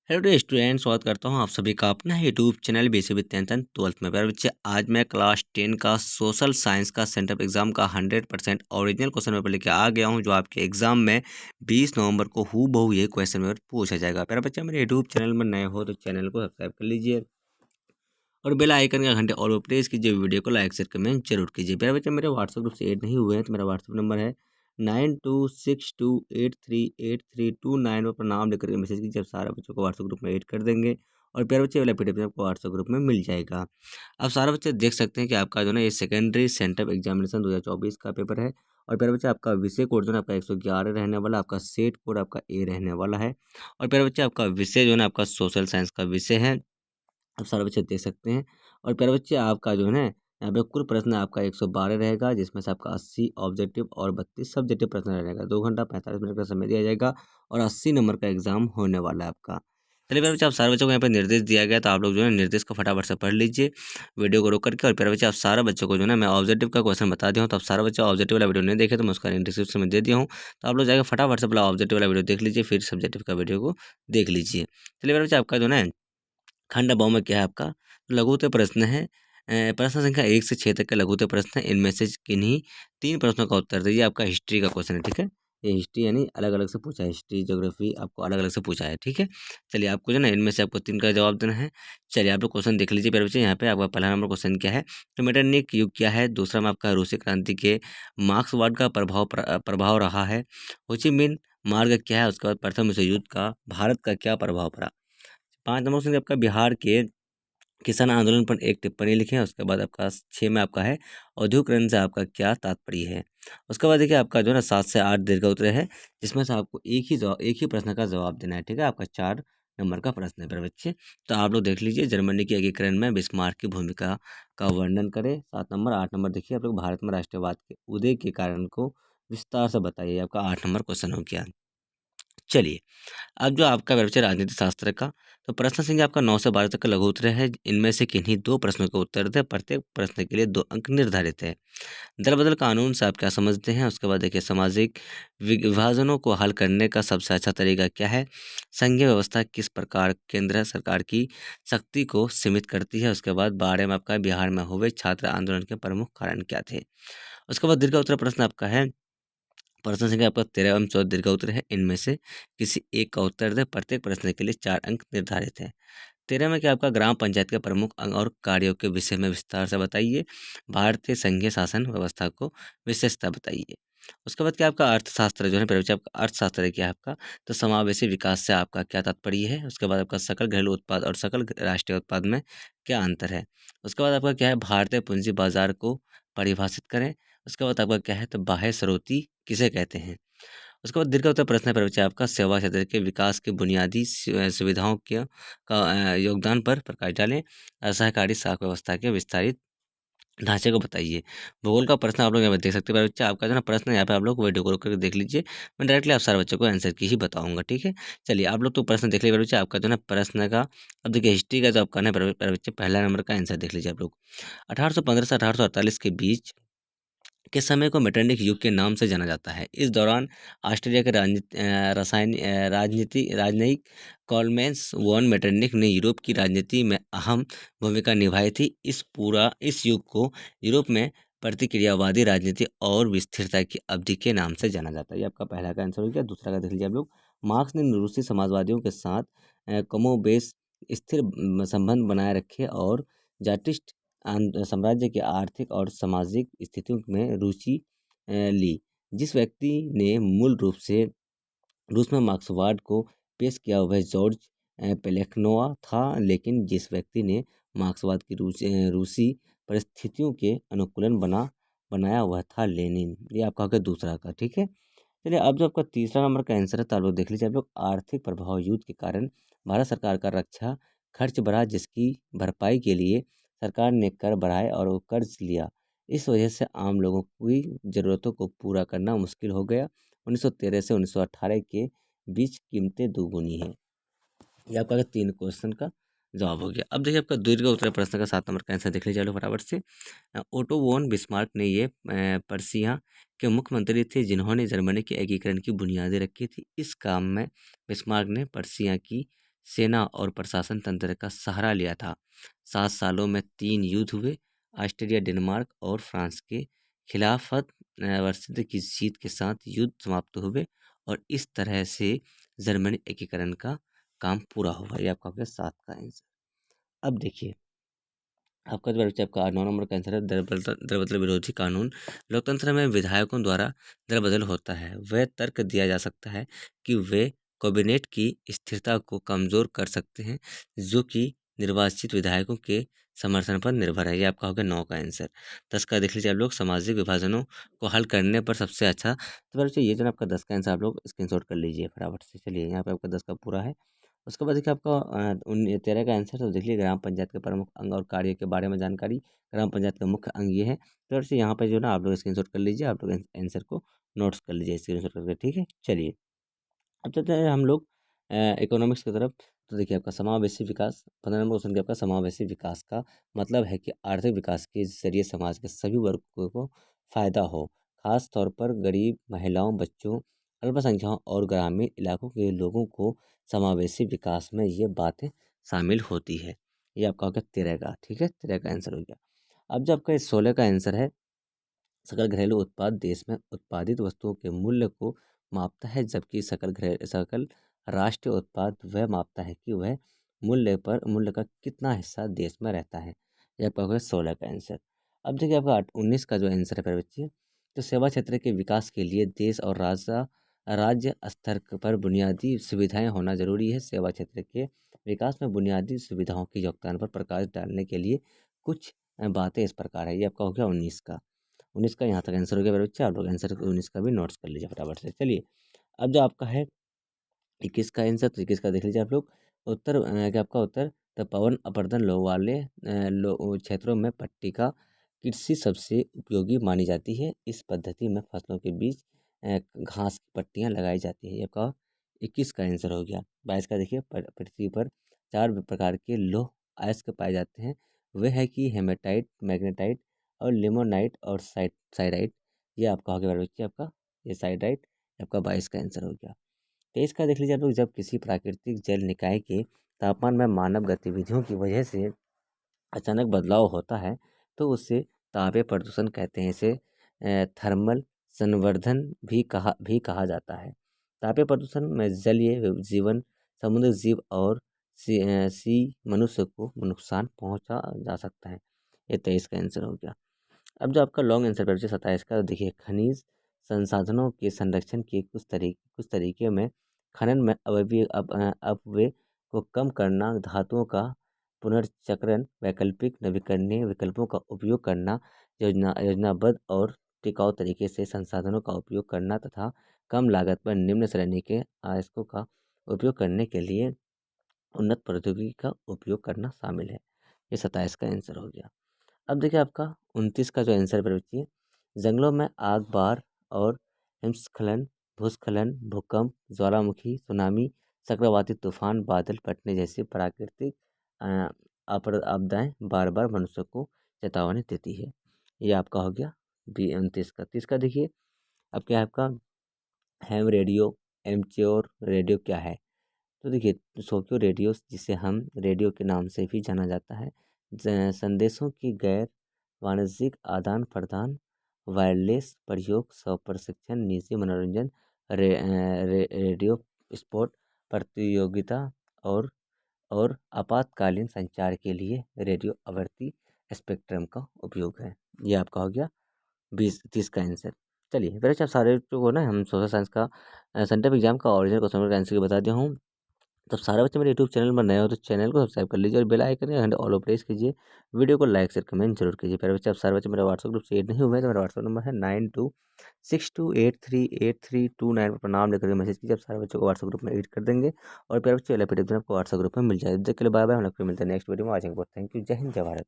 Hello day student, स्वागत करता हूँ आप सभी का अपना YouTube channel basic with 10th and 12th में। प्यारे बच्चे, आज मैं क्लास 10 का सोशल साइंस का सेंटर एग्जाम का 100% ओरिजिनल क्वेश्चन पेपर लेके आ गया हूँ, जो आपके एग्जाम में 20 नवंबर को हूबहू ये क्वेश्चन पेपर पूछा जाएगा। प्यारे बच्चे, मेरे यूट्यूब चैनल में नए हो तो चैनल को सब्सक्राइब कर लीजिए और बेल आइकन का घंटे और प्रेस कीजिए। वीडियो को लाइक शेयर कमेंट जरूर कीजिए। प्यारे बच्चे, मेरे व्हाट्सएप ग्रुप से ऐड नहीं हुए हैं तो मेरा व्हाट्सएप नंबर है 9262838329 पर नाम लेकर के मैसेज कीजिए। अब सारे बच्चों को व्हाट्सएप ग्रुप में ऐड कर देंगे और प्यारे बच्चे वाला पीडीएफ आपको व्हाट्सएप ग्रुप में मिल जाएगा। अब सारे बच्चे देख सकते हैं कि आपका जो है ना ये सेकेंडरी सेंटर एग्जामिनेशन 2024 का पेपर है। और प्यारे बच्चे, आपका विषय कोड जो है आपका 111 रहने वाला, आपका सेट कोड आपका ए रहने वाला है। और प्यारे बच्चे, आपका विषय जो है ना आपका सोशल साइंस का विषय है। आप सारे बच्चे देख सकते हैं। और प्यारे बच्चे, आपका जो है ना यहाँ पे कुल प्रश्न आपका 112 रहेगा, जिसमें से आपका 80 ऑब्जेक्टिव और 32 सब्जेक्टिव प्रश्न रहेगा। 2 घंटा 45 मिनट का समय दिया जाएगा और 80 नंबर का एग्जाम होने वाला है आपका। चलिए प्यारे बच्चे, आप सारे बच्चों को यहाँ पे निर्देश दिया गया, तो आप लोग जो है निर्देश को फटाफट से पढ़ लीजिए वीडियो को रोक करके। और प्यारे बच्चे, आप सारे बच्चों को जो है ना मैं ऑब्जेक्टिव का क्वेश्चन बता दिया हूँ, तो आप सारे बच्चे ऑब्जेक्टिव वाला वीडियो नहीं देखे तो मैं उसका लिंक डिस्क्रिप्शन में दे दिया हूँ, तो आप लोग जाकर फटाफट से पहले ऑब्जेक्टिव वाला वीडियो देख लीजिए, फिर सब्जेक्टिव का वीडियो को देख लीजिए। चलिए प्यारे बच्चे, आपका जो है ना खंड बहु में क्या है आपका लघुत्तम प्रश्न है। प्रश्न संख्या 1 से 6 तक के लघुत्तम प्रश्न है। इनमें से किन्हीं 3 प्रश्नों का उत्तर दीजिए। आपका हिस्ट्री का क्वेश्चन है, ठीक है। ये हिस्ट्री यानी अलग अलग से पूछा है, हिस्ट्री ज्योग्राफी आपको अलग अलग से पूछा है, ठीक है। चलिए, आपको जो है ना इनमें से आपको 3 का जवाब देना है। चलिए, आप लोग क्वेश्चन देख लीजिए प्यारे बच्चे। यहाँ पे आपका पहला नंबर क्वेश्चन क्या है, तो मेटरनिक युग क्या है। दूसरा में आपका रूसी क्रांति के मार्क्सवाद का प्रभाव रहा है। होची मिन मार्ग क्या है। उसके बाद प्रथम विश्व युद्ध का भारत का क्या प्रभाव पड़ा। 5 नंबर क्वेश्चन आपका बिहार के किसान आंदोलन पर एक टिप्पणी लिखें। उसके बाद आपका 6 में आपका है औद्योगिकरण से आपका क्या तात्पर्य है। उसके बाद देखिए, आपका जो है ना 7 से 8 दीर्घ उत्तर है, जिसमें से आपको एक ही प्रश्न का जवाब देना है, ठीक है। आपका 4 नंबर का प्रश्न है मेरे बच्चे। तो आप लोग देख लीजिए, जर्मनी के एकीकरण में बिस्मार्क की भूमिका का वर्णन करें। 7 नंबर। 8 नंबर देखिए, आप लोग भारत में राष्ट्रवाद के उदय के कारण को विस्तार से बताइए। आपका 8 नंबर क्वेश्चन हो गया। चलिए, अब जो आपका विषय राजनीति शास्त्र का, तो प्रश्न संख्या आपका 9 से 12 तक का लघु उत्तर है। इनमें से किन्हीं 2 प्रश्नों का उत्तर दें। प्रत्येक प्रश्न के लिए 2 अंक निर्धारित है। दल बदल कानून से आप क्या समझते हैं। उसके बाद देखिए, सामाजिक विभाजनों को हल करने का सबसे अच्छा तरीका क्या है। संघीय व्यवस्था किस प्रकार केंद्र सरकार की शक्ति को सीमित करती है। उसके बाद 12 में आपका बिहार में हुए छात्र आंदोलन के प्रमुख कारण क्या थे। उसके बाद दीर्घ उत्तर प्रश्न आपका है, प्रश्न संख्या आपका 13 एवं 14 दीर्घ उत्तर है। इनमें से किसी एक का उत्तर दें। प्रत्येक प्रश्न के लिए 4 अंक निर्धारित है। 13 में क्या आपका ग्राम पंचायत के प्रमुख अंग और कार्यों के विषय में विस्तार से बताइए। भारतीय संघीय शासन व्यवस्था को विशेषता बताइए। उसके बाद क्या आपका अर्थशास्त्र जो है पहले आपका अर्थशास्त्र है क्या आपका, तो समावेशी विकास से आपका क्या तात्पर्य है। उसके बाद आपका सकल घरेलू उत्पाद और सकल राष्ट्रीय उत्पाद में क्या अंतर है। उसके बाद आपका क्या है, भारतीय पूंजी बाजार को परिभाषित करें। उसके बाद आपका क्या है, तो बाह्य स्रोती किसे कहते हैं। उसके बाद दीर्घ उत्तर प्रश्न है पर बच्चे आपका सेवा क्षेत्र के विकास के बुनियादी सुविधाओं के का योगदान पर प्रकाश डालें। सहकारी साख व्यवस्था के विस्तारित ढांचे को बताइए। भूगोल का प्रश्न आप लोग यहाँ पे देख सकते हैं बच्चे। आपका जो ना प्रश्न है यहाँ पे आप लोग वीडियो को रोक करके देख लीजिए। मैं डायरेक्टली आप सारे बच्चों को आंसर की ही बताऊंगा, ठीक है। चलिए, आप लोग तो प्रश्न देख लीजिए बच्चे। आपका जो ना प्रश्न का, अब देखिए हिस्ट्री का जो आपका ना बच्चे पहला नंबर का आंसर देख लीजिए आप लोग। 1815 से 1848 के बीच के समय को मेटरनिक युग के नाम से जाना जाता है। इस दौरान ऑस्ट्रेलिया के राजनयिक कॉलमेंस वॉन मेटरनिक ने यूरोप की राजनीति में अहम भूमिका निभाई थी। इस युग को यूरोप में प्रतिक्रियावादी राजनीति और विस्थिरता की अवधि के नाम से जाना जाता है। ये आपका पहला का आंसर हो गया। दूसरा का देख लीजिए आप लोग। मार्क्स ने रूसी समाजवादियों के साथ कमोबेश स्थिर संबंध बनाए रखे और जाटिस्ट साम्राज्य की आर्थिक और सामाजिक स्थितियों में रुचि ली। जिस व्यक्ति ने मूल रूप से रूस में मार्क्सवाद को पेश किया वह जॉर्ज प्लेखनोवा था, लेकिन जिस व्यक्ति ने मार्क्सवाद की रूसी परिस्थितियों के अनुकूलन बनाया वह था लेनिन। ये आपका हो गया दूसरा का, ठीक है। चलिए, अब जो आपका तीसरा नंबर का आंसर है, तो आप लोग देख लीजिए आप लोग। आर्थिक प्रभाव युद्ध के कारण भारत सरकार का रक्षा खर्च बढ़ा, जिसकी भरपाई के लिए सरकार ने कर बढ़ाए और वो कर्ज लिया। इस वजह से आम लोगों की ज़रूरतों को पूरा करना मुश्किल हो गया। 1913 से 1918 के बीच कीमतें दोगुनी हैं। ये आपका 3 क्वेश्चन का जवाब हो गया। अब देखिए, आपका दीर्घ उत्तर प्रश्न का 7 नंबर का आंसर देख लीजिए फटाफट से। ओटो वोन बिस्मार्क ने ये पर्सिया के मुख्यमंत्री थे, जिन्होंने जर्मनी के एकीकरण की बुनियादें रखी थी। इस काम में बिस्मार्क ने पर्सिया की सेना और प्रशासन तंत्र का सहारा लिया था। 7 सालों में 3 युद्ध हुए। ऑस्ट्रेलिया, डेनमार्क और फ्रांस के खिलाफत वर्षित की जीत के साथ युद्ध समाप्त हुए और इस तरह से जर्मनी एकीकरण का काम पूरा हुआ। ये आपका हो गया 7 का आंसर। अब देखिए आपका जो बच्चा आपका 9 नंबर का आंसर है दरबदल विरोधी कानून। लोकतंत्र में विधायकों द्वारा दरबदल होता है। वह तर्क दिया जा सकता है कि वे कैबिनेट की स्थिरता को कमजोर कर सकते हैं, जो कि निर्वाचित विधायकों के समर्थन पर निर्भर है। ये आपका हो गया 9 का आंसर। 10 का देख लीजिए आप लोग, सामाजिक विभाजनों को हल करने पर सबसे अच्छा। तो बच्चे ये जो आपका 10 का आंसर आप लोग स्क्रीनशॉट कर लीजिए फटाफट से। चलिए यहाँ पे आपका 10 का पूरा है। उसके बाद देखिए आपका 13 का आंसर, तो देख लीजिए ग्राम पंचायत के प्रमुख अंग और कार्य के बारे में जानकारी। ग्राम पंचायत का मुख्य अंग ये है। तो से यहाँ पे जो ना आप लोग स्क्रीनशॉट कर लीजिए, आप लोग आंसर को नोट्स कर लीजिए स्क्रीनशॉट करके, ठीक है। चलिए अब चलते हैं हम लोग इकोनॉमिक्स की तरफ। तो देखिए आपका समावेशी विकास, 15 नंबर क्वेश्चन के आपका समावेशी विकास का मतलब है कि आर्थिक विकास के जरिए समाज के सभी वर्गों को फायदा हो, खास तौर पर गरीब, महिलाओं, बच्चों, अल्पसंख्यकों और ग्रामीण इलाकों के लोगों को समावेशी विकास में ये बातें शामिल होती है। ये आपका हो गया 13 का, ठीक है, 13 का आंसर हो गया। अब जो आपका 16 का आंसर है, सकल घरेलू उत्पाद देश में उत्पादित वस्तुओं के मूल्य को मापता है, जबकि सकल राष्ट्रीय उत्पाद वह मापता है कि वह मूल्य का कितना हिस्सा देश में रहता है। यह आपका होगा 16 का आंसर। अब देखिए आपका 19 का जो आंसर है, बच्चे, तो सेवा क्षेत्र के विकास के लिए देश और राज्य स्तर पर बुनियादी सुविधाएं होना जरूरी है। सेवा क्षेत्र के विकास में बुनियादी सुविधाओं के योगदान पर प्रकाश डालने के लिए कुछ बातें इस प्रकार है। ये आपका हो गया 19 का। 19 का यहाँ तक आंसर हो गया मेरे बच्चे। आप लोग आंसर 19 का भी नोट्स कर लीजिए फटाफट से। चलिए अब जो आपका है 21 का आंसर, तो 21 का देख लीजिए आप लोग। उत्तर क्या आपका उत्तर, तो पवन अपर्दन लो वाले क्षेत्रों में पट्टिका कृषि सबसे उपयोगी मानी जाती है। इस पद्धति में फसलों के बीच घास की पट्टियाँ लगाई जाती है। ये आपका 21 का आंसर हो गया। 22 का देखिए, पृथ्वी पर 4 प्रकार के लौह अयस्क पाए जाते हैं। वे है कि हेमेटाइट, मैग्नेटाइट और लिमोनाइट और साइडाइट। ये आपका हो गया बच्चे, आपका ये साइडाइट आपका 22 का आंसर हो गया। 23 का देख लीजिए आप लोग, जब किसी प्राकृतिक जल निकाय के तापमान में मानव गतिविधियों की वजह से अचानक बदलाव होता है तो उससे तापीय प्रदूषण कहते हैं। इसे थर्मल संवर्धन भी कहा जाता है। तापीय प्रदूषण में जलीय जीवन, समुद्र जीव और सी मनुष्य को नुकसान पहुंचा जा सकता है। ये 23 का आंसर हो गया। अब जो आपका लॉन्ग आंसर बचा 27 का, देखिए खनिज संसाधनों के संरक्षण के कुछ तरीके में खनन में अपव्यय को कम करना, धातुओं का पुनर्चक्रण, वैकल्पिक नवीकरणीय विकल्पों का उपयोग करना, योजनाबद्ध और टिकाऊ तरीके से संसाधनों का उपयोग करना तथा कम लागत पर निम्न श्रेणी के आयस्कों का उपयोग करने के लिए उन्नत प्रौद्योगिकी का उपयोग करना शामिल है। ये 27 का आंसर हो गया। अब देखिए आपका 29 का जो आंसर है बच्चिए, जंगलों में आग, बाढ़ और हिमस्खलन, भूस्खलन, भूकंप, ज्वालामुखी, सुनामी, चक्रवाती तूफान, बादल फटने जैसी प्राकृतिक अ, आपदाएं बार बार मनुष्य को चेतावनी देती है। ये आपका हो गया 29 का। 30 का देखिए, अब क्या है आपका, हैम रेडियो, एमच्योर रेडियो क्या है। तो देखिए सोक्यो रेडियो, जिसे हम रेडियो के नाम से भी जाना जाता है, संदेशों की गैर वाणिज्यिक आदान प्रदान, वायरलेस प्रयोग, स्व प्रशिक्षण, निजी मनोरंजन, रेडियो स्पोर्ट प्रतियोगिता और आपातकालीन संचार के लिए रेडियो आवृत्ति स्पेक्ट्रम का उपयोग है। ये आपका हो गया 20-30 का आंसर। चलिए मेरे अच्छा, सारे जो हो ना, हम सोशल साइंस का सेंटअप एग्जाम का ओरिजिनल क्वेश्चन का आंसर बता दिया हूँ। तब सारे बच्चे मेरे यूट्यूब चैनल पर नए हो तो चैनल को सब्सक्राइब कर लीजिए और बेल आइकन या घंटे ऑल पर प्रेस कीजिए। वीडियो को लाइक शेयर कमेंट जरूर कीजिए। प्यारे बच्चे, आप सारे बच्चे मेरे व्हाट्सएप ग्रुप से ऐड नहीं हुए हैं तो मेरा व्हाट्सएप नंबर है 9262838329 पर नाम लेकर मैसेज कीजिए। आप सारे बच्चों को व्हाट्सएप ग्रुप में ऐड कर देंगे और प्यारे बच्चे वाला पीडीएफ आपको व्हाट्सएप ग्रुप में मिल जाएगा। देख के लिए बाय बाय, हम लोग फिर मिलते हैं नेक्स्ट वीडियो में। आज बहुत थैंक यू। जय हिंद, जय भारत।